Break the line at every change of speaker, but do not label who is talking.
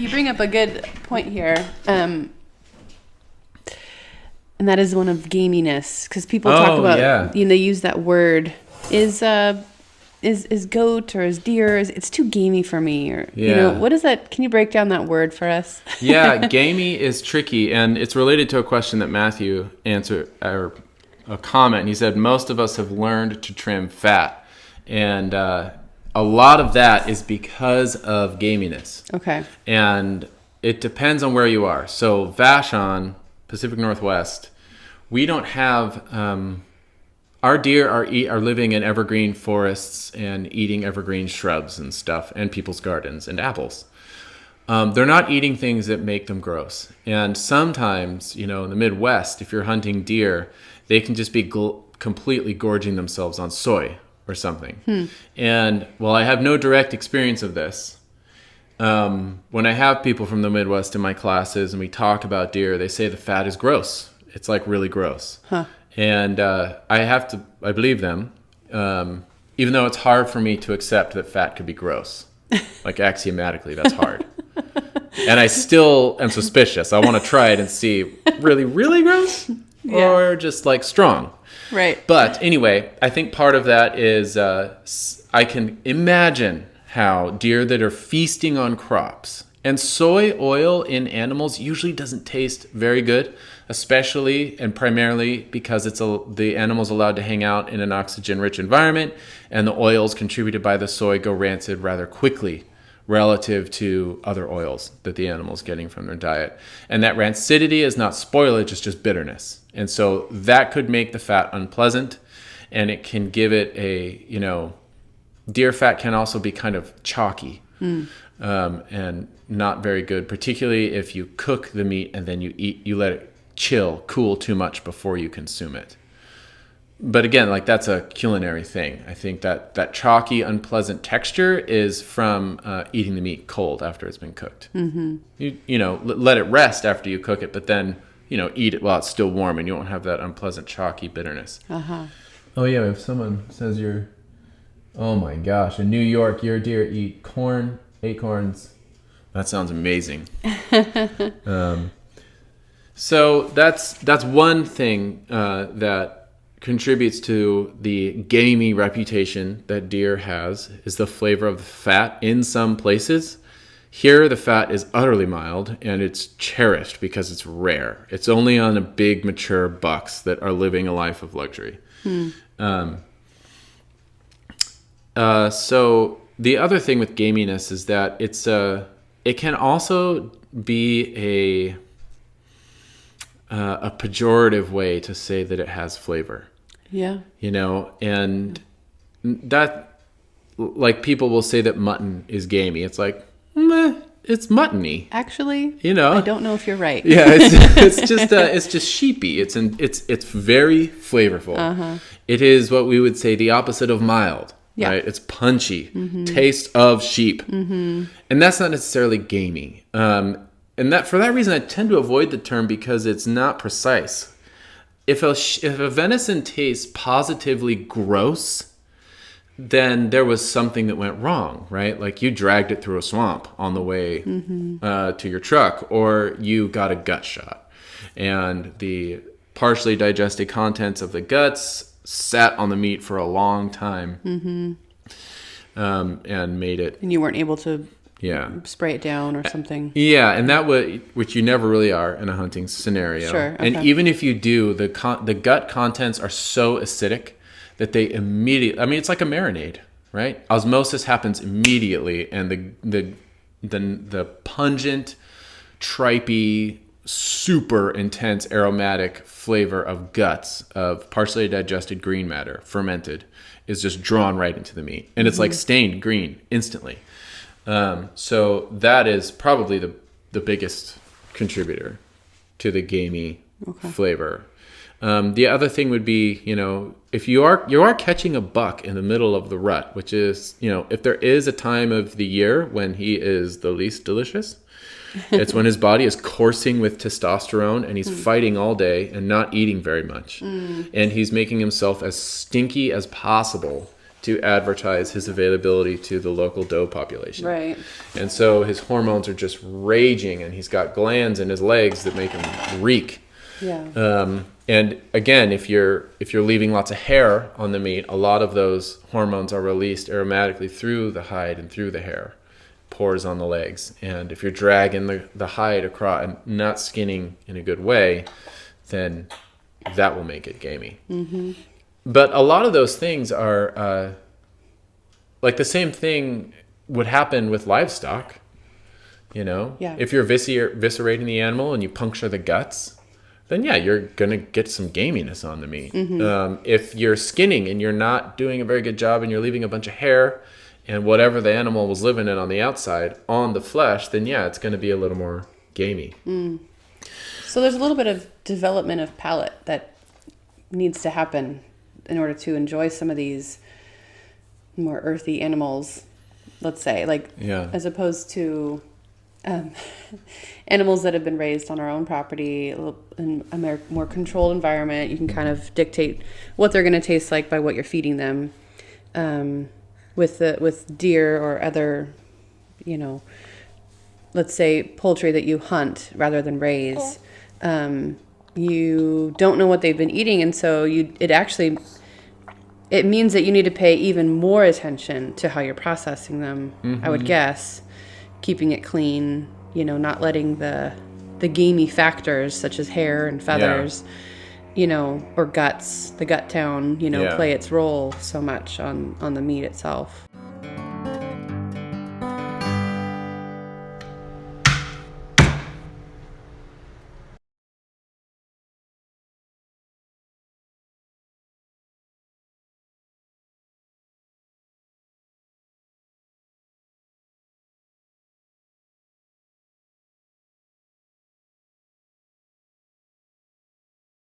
you bring up a good point here. And that is one of gaminess, because people talk about, they use that word. Is goat or is deer? It's too gamey for me, or what is that? Can you break down that word for us?
Yeah, gamey is tricky, and it's related to a question that Matthew answered, or a comment. And he said most of us have learned to trim fat, and a lot of that is because of gaminess. Okay, and it depends on where you are. So Vashon, Pacific Northwest, we don't have. Our deer are living in evergreen forests and eating evergreen shrubs and stuff, and people's gardens and apples. They're not eating things that make them gross. And sometimes, in the Midwest, if you're hunting deer, they can just be completely gorging themselves on soy or something. And while I have no direct experience of this, when I have people from the Midwest in my classes and we talk about deer, they say the fat is gross. It's like really gross. Huh. And I believe them, even though it's hard for me to accept that fat could be gross. Like axiomatically, that's hard. And I still am suspicious. I want to try it and see, really, really gross? Yeah. Or just like strong? Right. But anyway, I think part of that is I can imagine how deer that are feasting on crops, and soy oil in animals usually doesn't taste very good, especially and primarily because the animal's allowed to hang out in an oxygen-rich environment, and the oils contributed by the soy go rancid rather quickly relative to other oils that the animal's getting from their diet. And that rancidity is not spoilage, it's just bitterness. And so that could make the fat unpleasant, and it can give it deer fat can also be kind of chalky. And not very good, particularly if you cook the meat and then you let it cool too much before you consume it. But again, like that's a culinary thing. I think that chalky, unpleasant texture is from eating the meat cold after it's been cooked. Mm-hmm. Let it rest after you cook it, but then eat it while it's still warm, and you won't have that unpleasant chalky bitterness. Uh-huh. Oh yeah, if someone says oh my gosh, in New York, your deer eat corn, acorns. That sounds amazing. So that's one thing that contributes to the gamey reputation that deer has, is the flavor of the fat in some places. Here, the fat is utterly mild, and it's cherished because it's rare. It's only on the big, mature bucks that are living a life of luxury. So the other thing with gaminess is that it can also be a pejorative way to say that it has flavor. Yeah. And that, like, people will say that mutton is gamey. It's like, meh, it's muttony.
Actually, I don't know if you're right.
Yeah, it's just sheepy. It's very flavorful. Uh-huh. It is what we would say the opposite of mild. Yeah. Right? It's punchy, taste of sheep. Mm-hmm. And that's not necessarily gamey. And that for that reason, I tend to avoid the term because it's not precise. If a venison tastes positively gross, then there was something that went wrong, right? Like you dragged it through a swamp on the way to your truck, or you got a gut shot. And the partially digested contents of the guts sat on the meat for a long time, and made it. And
you weren't able to spray it down or something.
Yeah, and that would, which you never really are in a hunting scenario. Sure. Okay. And even if you do, the gut contents are so acidic that they immediately, it's like a marinade, right? Osmosis happens immediately, and the pungent, tripey, super intense aromatic flavor of guts of partially digested green matter, fermented, is just drawn right into the meat. And it's like stained green instantly. So that is probably the biggest contributor to the gamey flavor. The other thing would be, if you are catching a buck in the middle of the rut, which is, if there is a time of the year when he is the least delicious, it's when his body is coursing with testosterone and he's fighting all day and not eating very much. And he's making himself as stinky as possible to advertise his availability to the local doe population.
Right.
And so his hormones are just raging, and he's got glands in his legs that make him reek.
Yeah.
And again, if you're leaving lots of hair on the meat, a lot of those hormones are released aromatically through the hide and through the hair, pores on the legs. And if you're dragging the hide across and not skinning in a good way, then that will make it gamey. Mm-hmm. But a lot of those things are like the same thing would happen with livestock.
Yeah.
If you're eviscerating the animal and you puncture the guts, then yeah, you're going to get some gaminess on the meat. Mm-hmm. If you're skinning and you're not doing a very good job and you're leaving a bunch of hair and whatever the animal was living in on the outside on the flesh, then yeah, it's going to be a little more gamey.
Mm. So there's a little bit of development of palate that needs to happen in order to enjoy some of these more earthy animals, let's say, as opposed to animals that have been raised on our own property in a more controlled environment. You can kind of dictate what they're going to taste like by what you're feeding them. With deer or other, let's say poultry that you hunt rather than raise, you don't know what they've been eating, and so it means that you need to pay even more attention to how you're processing them. Mm-hmm. I would guess. Keeping it clean, not letting the gamey factors such as hair and feathers, or guts, the gut tone, play its role so much on the meat itself.